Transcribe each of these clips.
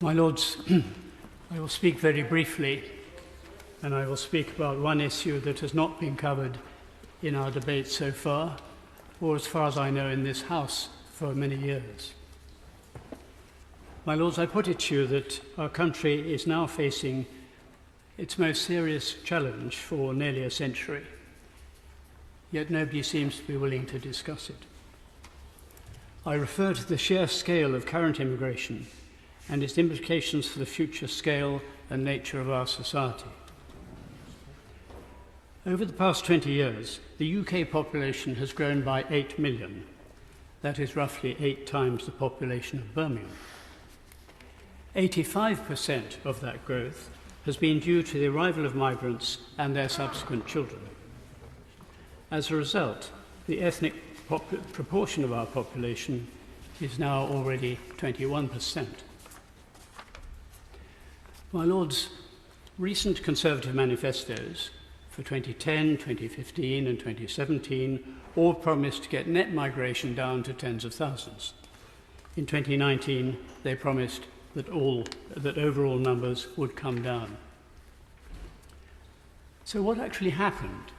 My Lords, I will speak very briefly, and I will speak about one issue that has not been covered in our debate so far, or as far as I know in this House for many years. My Lords, I put it to you that our country is now facing its most serious challenge for nearly a century, yet nobody seems to be willing to discuss it. I refer to the sheer scale of current immigration and its implications for the future scale and nature of our society. Over the past 20 years, the UK population has grown by 8 million. That is roughly 8 times the population of Birmingham. 85% of that growth has been due to the arrival of migrants and their subsequent children. As a result, the ethnic proportion of our population is now already 21%. My Lords, recent Conservative manifestos for 2010, 2015 and 2017 all promised to get net migration down to tens of thousands. In 2019, they promised that overall numbers would come down. So what actually happened?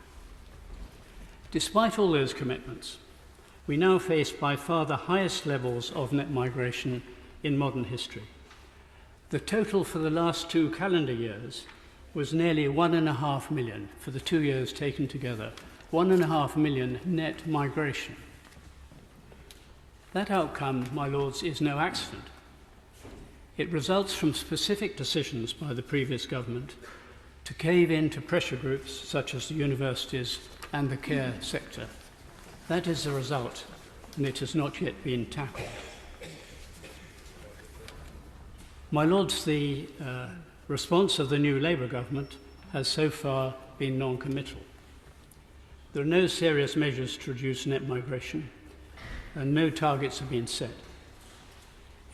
Despite all those commitments, we now face by far the highest levels of net migration in modern history. The total for the last 2 calendar years was nearly 1.5 million for the 2 years taken together. 1.5 million net migration. That outcome, my Lords, is no accident. It results from specific decisions by the previous government to cave in to pressure groups such as the universities and the care sector. That is the result, and it has not yet been tackled. My Lords, the response of the new Labour government has so far been non-committal. There are no serious measures to reduce net migration, and no targets have been set.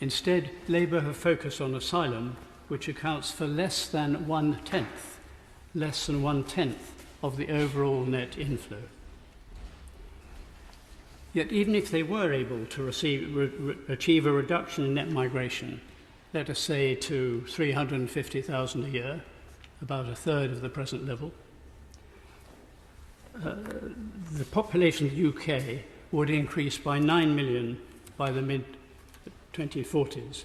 Instead, Labour have focused on asylum, which accounts for less than one-tenth of the overall net inflow. Yet even if they were able to achieve a reduction in net migration, let us say to 350,000 a year, about a third of the present level, the population of the UK would increase by 9 million by the mid-2040s.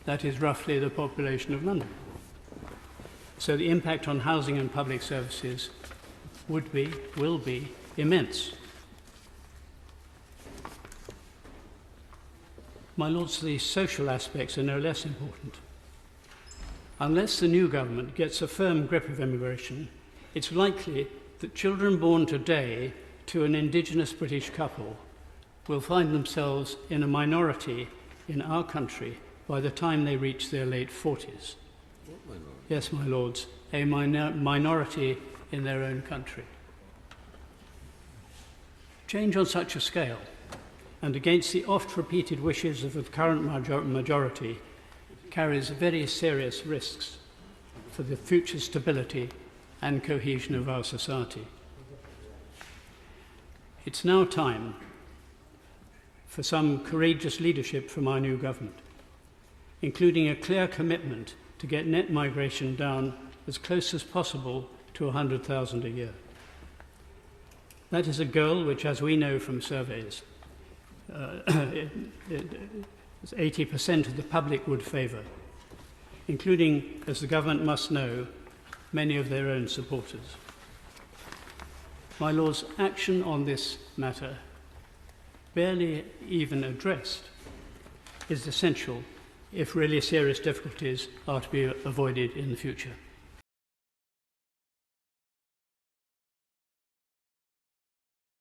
That is roughly the population of London. So the impact on housing and public services will be immense. My Lords, the social aspects are no less important. Unless the new government gets a firm grip of immigration, it's likely that children born today to an indigenous British couple will find themselves in a minority in our country by the time they reach their late 40s. Yes, my Lords, a minority in their own country. Change on such a scale, and against the oft-repeated wishes of the current majority, carries very serious risks for the future stability and cohesion of our society. It's now time for some courageous leadership from our new government, including a clear commitment to get net migration down as close as possible to 100,000 a year. That is a goal which, as we know from surveys, 80% of the public would favour, including, as the government must know, many of their own supporters. My Lords, action on this matter, barely even addressed, is essential if really serious difficulties are to be avoided in the future.